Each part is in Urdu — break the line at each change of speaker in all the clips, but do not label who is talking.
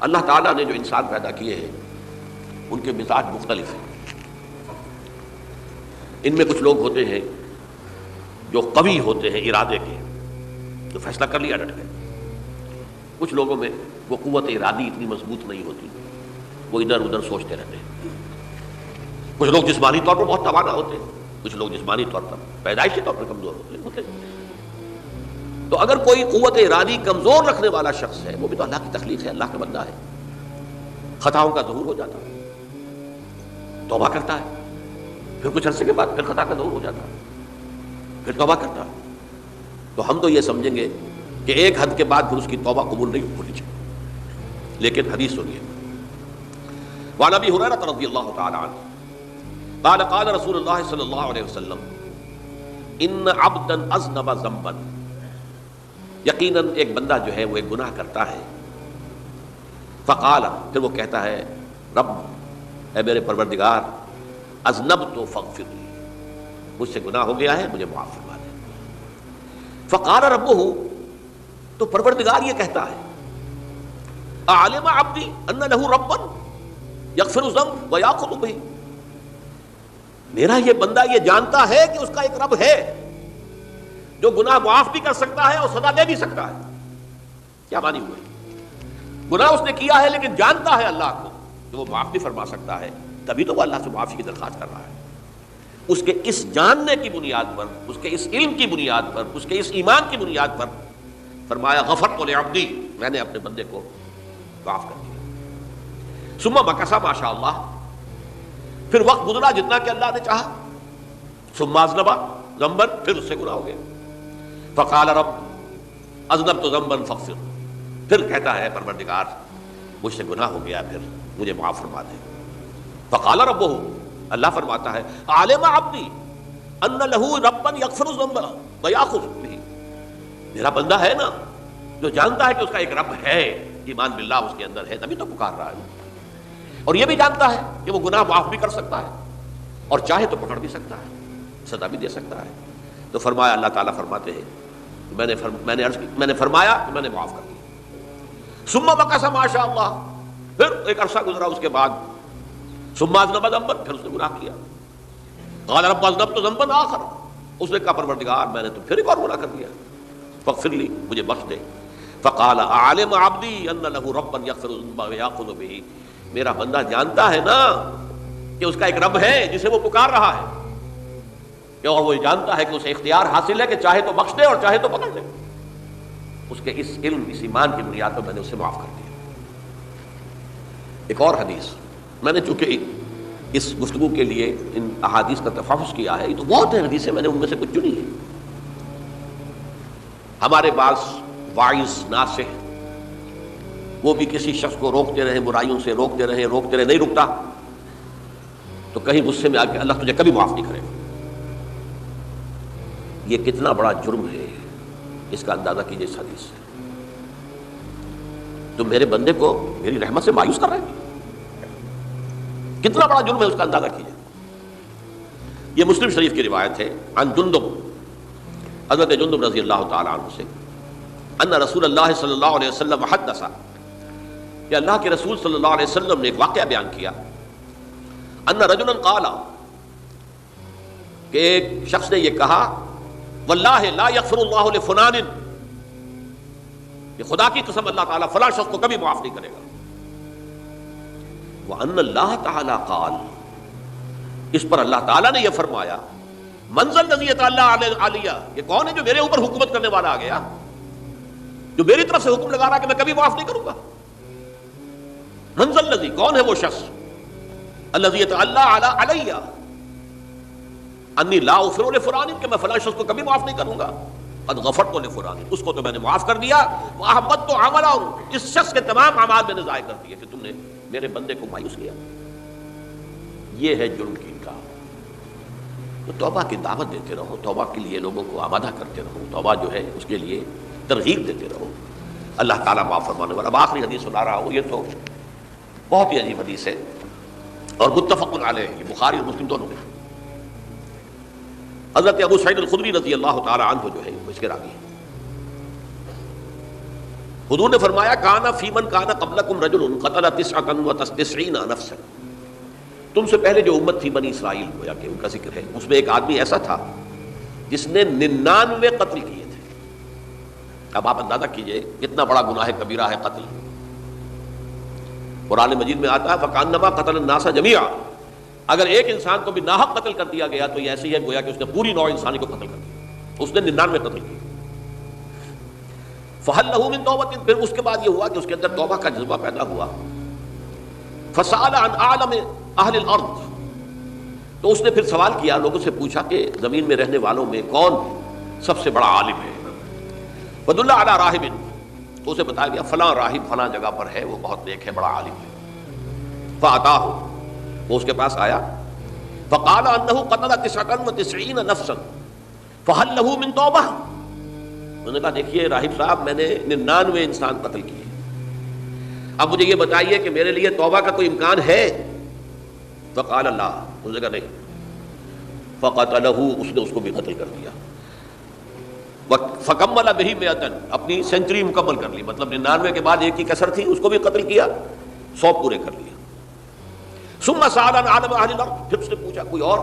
اللہ تعالیٰ نے جو انسان پیدا کیے ہیں ان کے مزاج مختلف ہیں. ان میں کچھ لوگ ہوتے ہیں جو قوی ہوتے ہیں ارادے کے، جو فیصلہ کر لیا ڈٹ گئے. کچھ لوگوں میں وہ قوت ارادی اتنی مضبوط نہیں ہوتی، وہ ادھر ادھر سوچتے رہتے ہیں. کچھ لوگ جسمانی طور پر بہت توانا ہوتے ہیں، کچھ لوگ جسمانی طور پر پیدائشی طور پر کمزور ہوتے ہیں. تو اگر کوئی قوت ارادی کمزور رکھنے والا شخص ہے، وہ بھی تو اللہ کی تخلیق ہے، اللہ کا بندہ ہے، خطاؤں کا ظہور ہو جاتا ہے، توبہ کرتا ہے، پھر کچھ عرصے کے بعد پھر خطا کا ظہور ہو جاتا ہے، پھر توبہ کرتا ہے. تو ہم تو یہ سمجھیں گے کہ ایک حد کے بعد پھر اس کی توبہ قبول نہیں ہونی چاہیے. لیکن حدیث سنیے. وعن ابی ہریرہ رضی اللہ تعالی عنہ قال قال رسول اللہ صلی اللہ علیہ وسلم ان عبدا اذنب ذنبا، یقیناً ایک بندہ جو ہے وہ ایک گناہ کرتا ہے. فقال، پھر وہ کہتا ہے رب، اے میرے پروردگار، اذنبت فاغفر لی، مجھ سے گناہ ہو گیا ہے، مجھے معاف فرما دے. فقال ربہ، تو پروردگار یہ کہتا ہے اعلم عبدی ان لہ ربا یغفر الذنب ویأخذ بہ، میرا یہ بندہ یہ جانتا ہے کہ اس کا ایک رب ہے جو گناہ معاف بھی کر سکتا ہے اور سزا دے بھی سکتا ہے. کیا معنی ہوئے؟ گناہ اس نے کیا ہے لیکن جانتا ہے اللہ کو کہ وہ معاف بھی فرما سکتا ہے، تبھی تو وہ اللہ سے معافی کی درخواست کر رہا ہے. اس کے اس جاننے کی بنیاد پر، اس کے اس علم کی بنیاد پر، اس کے اس ایمان کی بنیاد پر فرمایا غفرت لعبدی، میں نے اپنے بندے کو معاف کر دیا. ثم مکث ما شاء اللہ، پھر وقت گزرا جتنا کہ اللہ نے چاہا. ثم اذنب ذنبا، پھر اس سے گناہ ہو گیا. فقال رب اذنبت ذنبا فاغفر، پھر کہتا ہے پروردگار مجھ سے گناہ ہو گیا، پھر مجھے معاف فرما دے. فقال ربہ، اللہ فرماتا ہے عالم عبدی ان لہ ربا یغفر الذنب ویأخذ بہ، میرا بندہ ہے نا جو جانتا ہے کہ اس کا ایک رب ہے، ایمان باللہ اس کے اندر ہے، تبھی تو پکار رہا ہے. اور یہ بھی جانتا ہے کہ وہ گناہ معاف بھی کر سکتا ہے اور چاہے تو پکڑ بھی سکتا ہے، سزا بھی دے سکتا ہے. تو فرمایا، اللہ تعالیٰ فرماتے ہیں میں نے فرمایا کہ میں نے معاف کر دیا. ثم مکث ما شاء اللہ، پھر ایک عرصہ گزرا اس کے بعد. ثم اذنب ذنبا، پھر اس نے گناہ کیا. قال رب اذنبت ذنبا آخر، اس نے کہا پروردگار میں نے تو پھر ایک اور گناہ کر دیا، فاغفر لی، مجھے بخش دے. فقال اعلم عبدی ان لہ ربا یغفر الذنب ویأخذ بہ، میرا بندہ جانتا ہے نا کہ اس کا ایک رب ہے جسے وہ پکار رہا ہے، اور وہ جانتا ہے کہ اسے اختیار حاصل ہے کہ چاہے تو بخش دے اور چاہے تو پکڑ لے. اس کے اس علم، اس ایمان کی بنیاد پر میں نے اسے معاف کر دیا. ایک اور حدیث، میں نے چونکہ اس گفتگو کے لیے ان احادیث کا تفحص کیا ہے، یہ تو بہت ہیں حدیثیں، میں نے ان میں سے کچھ چنی ہے. ہمارے بعض واعظ ناصح وہ بھی کسی شخص کو روکتے رہے، برائیوں سے روکتے رہے، نہیں رکتا تو کہیں غصے میں آ کے اللہ تجھے کبھی معاف نہیں کرے گا. یہ کتنا بڑا جرم ہے، اس کا اندازہ کیجیے اس حدیث سے. تو میرے بندے کو میری رحمت سے مایوس کر رہے ہیں، کتنا بڑا جرم ہے اس کا اندازہ کیجیے. یہ مسلم شریف کی روایت ہے عن جندب، حضرت جندب رضی اللہ تعالی عنہ سے، ان رسول اللہ صلی اللہ علیہ وسلم حدث، کہ اللہ کے رسول صلی اللہ علیہ وسلم نے ایک واقعہ بیان کیا. ان رجلا قال، کہ ایک شخص نے یہ کہا واللہ لا یغفر اللہ لفلان، کہ خدا کی قسم اللہ تعالیٰ فلاں شخص کو کبھی معاف نہیں کرے گا. وان اللہ تعالیٰ قال، اس پر اللہ تعالیٰ نے یہ فرمایا من ذا الذی یتعالی علیہ، یہ کون ہے جو میرے اوپر حکومت کرنے والا آ گیا، جو میری طرف سے حکم لگا رہا کہ میں کبھی معاف نہیں کروں گا. من ذا الذی، کون ہے وہ شخص، الذی یتعالی علیہ انی لا اغفر لفلان، کہ میں فلاں شخص کو کبھی معاف نہیں کروں گا. قد غفرت لفلان، اس کو تو میں نے معاف کر دیا. واحبطت عملہ، اس شخص کے تمام اعمال میں نے ضائع کر دیے کہ تم نے میرے بندے کو مایوس کیا. یہ ہے جرم کی انکار. تو توبہ کی دعوت دیتے رہو، توبہ کے لیے لوگوں کو آمادہ کرتے رہو، توبہ جو ہے اس کے لیے ترغیب دیتے رہو. اللہ تعالیٰ معاف فرمانے والا. اب آخری حدیث سنا رہا ہوں، یہ تو بہت ہی عجیب حدیث ہے اور متفق علیہ، یہ بخاری اور مسلم دونوں میں. حضرت ابو سعید الخدری رضی اللہ تعالی عنہ جو ہے وہ اس کے راوی ہیں. حضور نے فرمایا کانا فی من کانا قبلکم رجل قتل 99 نفسا، تم سے پہلے جو امت تھی بنی اسرائیل، گویا کہ ان کا ذکر ہے، اس میں ایک آدمی ایسا تھا جس نے 99 قتل کیے تھے۔ اب آپ اندازہ کیجئے کتنا بڑا گناہ کبیرہ ہے قتل۔ قرآن مجید میں آتا ہے فَكَأَنَّمَا قَتَلَ النَّاسَ جَمِيعًا، اگر ایک انسان کو بھی ناحق قتل کر دیا گیا تو یہ ایسی ہے گویا کہ اس نے پوری نوع انسانی کو قتل کر دیا، اس نے 99 قتل کیے۔ فَهَلْ لَهُ مِن تَوْبَةٍ، پھر اس کے بعد یہ ہوا کہ اس کے اندر توبہ کا جذبہ پیدا ہوا۔ فَسَأَلَ عَنْ أَعْلَمِ أَهْلِ الْأَرْضِ، تو اس نے پھر سوال کیا، لوگوں سے پوچھا کہ زمین میں رہنے والوں میں کون سب سے بڑا عالم ہے۔ وَدُلَّ عَلَىٰ رَاهِبٍ، تو اسے بتایا گیا فلاں راہب فلاں جگہ پر ہے، وہ بہت نیک ہے، بڑا عالم ہے۔ فَأَتَاهُ، وہ اس کے پاس آیا، فَقَالَ أَنَّهُ قَتَلَ 99 نَفْسًا فَهَلْ لَهُ مِن تَوْبَةٍ، انہوں نے کہا دیکھیے راہب صاحب میں نے 99 انسان قتل کیے، اب مجھے یہ بتائیے کہ میرے لیے توبہ کا کوئی امکان ہے؟ فقال لا، اس نے کہا نہیں۔ فقتلہ، اس نے اس کو بھی قتل کر دیا۔ فکمل بہ 100، اپنی سینچری مکمل کر لی، مطلب 99 کے بعد ایک کی کسر تھی، اس کو بھی قتل کیا، 100 پورے کر لیا۔ ثم سأل عن عالم اہل الارض، پھر اس نے پوچھا کوئی اور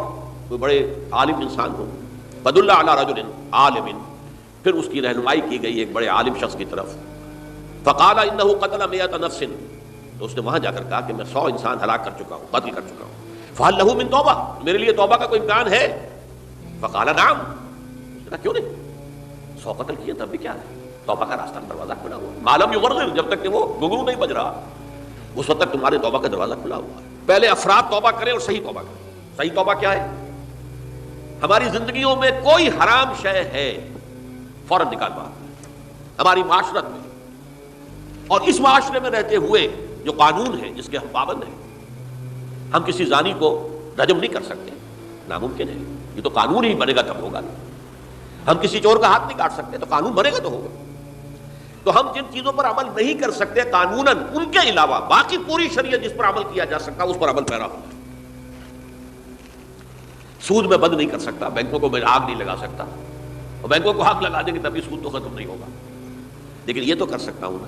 کوئی بڑے عالم انسان ہو۔ فدل علی رجل عالم، پھر اس کی رہنمائی کی گئی ایک بڑے عالم شخص کی طرف۔ فقال انہ قتل 100 نفس، تو اس نے وہاں جا کر کہا کہ میں 100 انسان ہلاک کر چکا ہوں، قتل کر چکا ہوں۔ فہل لہ من توبہ، میرے لیے توبہ کا کوئی امکان ہے؟ فقال نعم، اس نے کہا کیوں نہیں، 100 قتل کیے تب بھی کیا ہے، توبہ کا راستہ دروازہ کھلا ہوا، معلوم یغرغر، جب تک کہ وہ گھنگرو نہیں بج رہا اس وقت تک تمہارے توبہ کا دروازہ کھلا ہوا ہے۔ پہلے افراد توبہ کریں اور صحیح توبہ کریں۔ صحیح توبہ کیا ہے؟ ہماری زندگیوں میں کوئی حرام شے ہے فوراً نکال باہر، ہماری معاشرت میں اور اس معاشرے میں رہتے ہوئے جو قانون ہے جس کے ہم پابند ہیں، ہم کسی زانی کو رجم نہیں کر سکتے، ناممکن ہے، یہ تو قانون ہی بنے گا تب ہوگا۔ ہم کسی چور کا ہاتھ نہیں کاٹ سکتے، تو قانون بنے گا تو ہوگا۔ تو ہم جن چیزوں پر عمل نہیں کر سکتے قانوناً، ان کے علاوہ باقی پوری شریعت جس پر عمل کیا جا سکتا اس پر عمل پیرا ہوتا ہے۔ سود میں بند نہیں کر سکتا، بینکوں کو میں آگ نہیں لگا سکتا، اور بینکوں کو آگ لگا دیں گے تبھی سود تو ختم نہیں ہوگا، لیکن یہ تو کر سکتا ہوں نا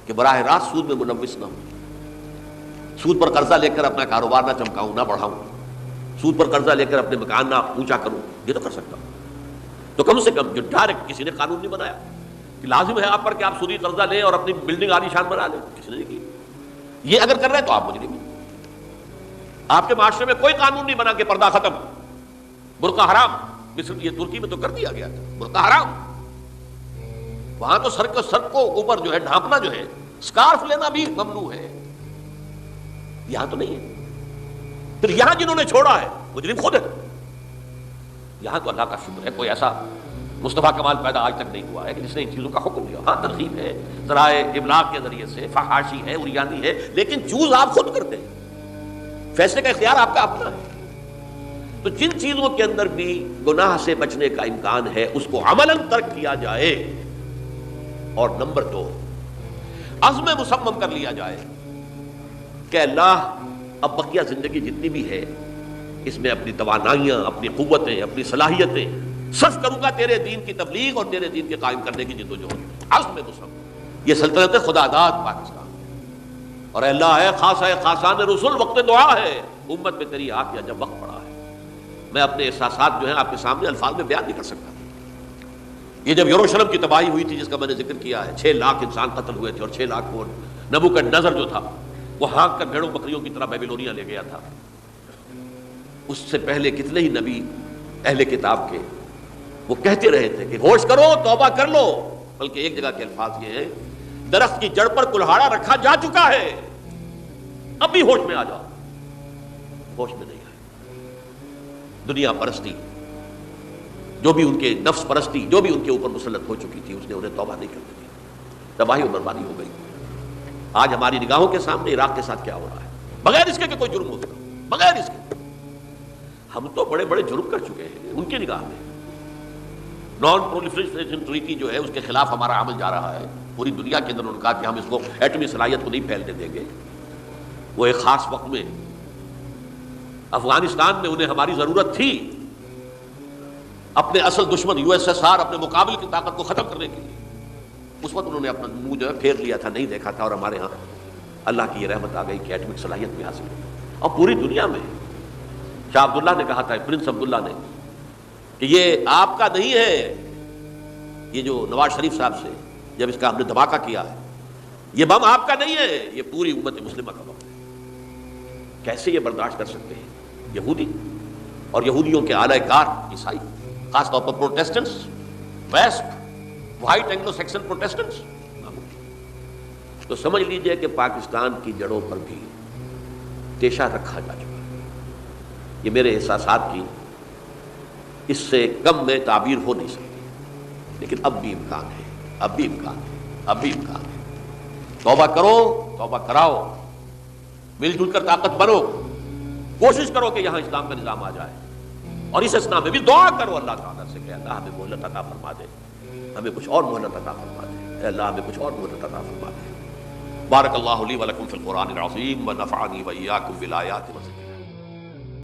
کہ براہ راست سود میں ملوث نہ ہوں، سود پر قرضہ لے کر اپنا کاروبار نہ چمکاؤں نہ بڑھاؤں، سود پر قرضہ لے کر اپنے مکان نہ اونچا کروں، یہ تو کر سکتا ہوں۔ تو کم سے کم جو ڈائریکٹ کسی نے قانون نہیں بنایا کہ لازم ہے آپ پر کہ آپ سودی قرضہ لیں اور اپنی بلڈنگ عالی شان بنا لیں، کسی نے نہیں کی۔ یہ اگر کر رہے ہیں تو آپ مجرم ہیں۔ آپ کے معاشرے میں کوئی قانون نہیں بنا کہ پردہ ختم، برقع حرام، مصر یہ ترکی میں تو کر دیا گیا تھا، برقع حرام، وہاں تو سر کو اوپر جو ہے ڈھانپنا جو ہے، سکارف لینا بھی ممنوع ہے، یہاں تو نہیں ہے۔ پھر یہاں جنہوں نے چھوڑا ہے مجرم خود ہے۔ یہاں تو اللہ کا شکر ہے کوئی ایسا مصطفیٰ کمال پیدا آج تک نہیں ہوا ہے کہ جس نے ان چیزوں کا حکم دیا۔ ہاں ترغیب ہے، ذرائع ابلاغ کے ذریعے سے، فحاشی ہے، عریانی ہے، لیکن چوز آپ خود کرتے ہیں، فیصلے کا اختیار آپ کا اپنا ہے۔ تو جن چیزوں کے اندر بھی گناہ سے بچنے کا امکان ہے اس کو عملاً ترک کیا جائے، اور نمبر 2 عزم مصمم کر لیا جائے کہ اللہ اب بقیہ زندگی جتنی بھی ہے اس میں اپنی توانائیاں، اپنی قوتیں، اپنی صلاحیتیں صرف کروں گا تیرے دین کی تبلیغ اور تیرے دین کے قائم کرنے کی جدوجہد۔ عزم مصمم، یہ سلطنت خدا داد پاکستان، اور اے اللہ ہے خاص ہے خاصان رسول، وقت دعا ہے، امت میں تیری آ کیا جب وقت پڑا ہے۔ میں اپنے احساسات جو ہیں آپ کے سامنے الفاظ میں بیان نہیں کر سکتا۔ یہ جب یروشلم کی تباہی ہوئی تھی جس کا میں نے ذکر کیا ہے، 6 لاکھ انسان قتل ہوئے تھے، اور 6 لاکھ کو نبوکدنضر جو تھا وہ ہانک کر بھیڑوں بکریوں کی طرح بیبیلونیا لے گیا تھا۔ اس سے پہلے کتنے ہی نبی اہل کتاب کے وہ کہتے رہے تھے کہ ہوش کرو، توبہ کر لو، بلکہ ایک جگہ کے الفاظ یہ ہیں درخت کی جڑ پر کلہاڑا رکھا جا چکا ہے، اب بھی ہوش میں آ جاؤ، ہوش میں نہیں آئے۔ دنیا پرستی جو بھی ان کے نفس پرستی جو بھی ان کے اوپر مسلط ہو چکی تھی، اس نے انہیں توبہ نہیں کرنے دی، تباہی و بربادی ہو گئی۔ آج ہماری نگاہوں کے سامنے عراق کے ساتھ کیا ہو رہا ہے، بغیر اس کے کہ کوئی جرم ہوتا، بغیر اس کے ہم تو بڑے بڑے جرم کر چکے ہیں ان کی نگاہ میں۔ نان پرولیفریشن ٹریٹی جو ہے اس کے خلاف ہمارا عمل جا رہا ہے پوری دنیا کے اندر، انہوں نے کہا کہ ہم اس کو ایٹمی صلاحیت کو نہیں پھیلنے دیں گے۔ وہ ایک خاص وقت میں افغانستان میں انہیں ہماری ضرورت تھی اپنے اصل دشمن USSR اپنے مقابل کی طاقت کو ختم کرنے کے لیے، اس وقت انہوں نے اپنا منہ جو ہے پھیر لیا تھا، نہیں دیکھا تھا، اور ہمارے ہاں اللہ کی یہ رحمت آ گئی کہ ایٹمک صلاحیت بھی حاصل ہوئی، اور پوری دنیا میں شاہ عبداللہ نے کہا تھا، پرنس عبداللہ نے، کہ یہ آپ کا نہیں ہے، یہ جو نواز شریف صاحب سے جب اس کا ہم نے دھماکہ کیا ہے، یہ بم آپ کا نہیں ہے، یہ پوری امت مسلمہ کا بم ہے۔ کیسے یہ برداشت کر سکتے ہیں یہودی اور یہودیوں کے اعلی کار عیسائی، خاص طور پر Protestants, west white Anglo Saxon Protestants? تو سمجھ لیجئے کہ پاکستان کی جڑوں پر بھی تیشہ رکھا جا چکا ہے۔ یہ میرے احساسات کی اس سے کم میں تعبیر ہو نہیں سکتی، لیکن اب بھی امکان ہے، اب بھی امکان ہے، اب بھی امکان ہے۔ توبہ کرو، توبہ کراؤ، مل جل کر طاقت بنو، کوشش کرو کہ یہاں اسلام کا نظام آ جائے، اور اس اسنا میں بھی دعا کرو اللہ تعالیٰ سے کہ اللہ ہمیں مہلت عطا فرما دے، ہمیں کچھ اور مہلت عطا فرما دے، اے اللہ ہمیں کچھ اور مہلت عطا فرما دے۔ بارک اللہ لی ولکم فی القرآن العظیم ونفعنی وإیاکم بالآیات والذکر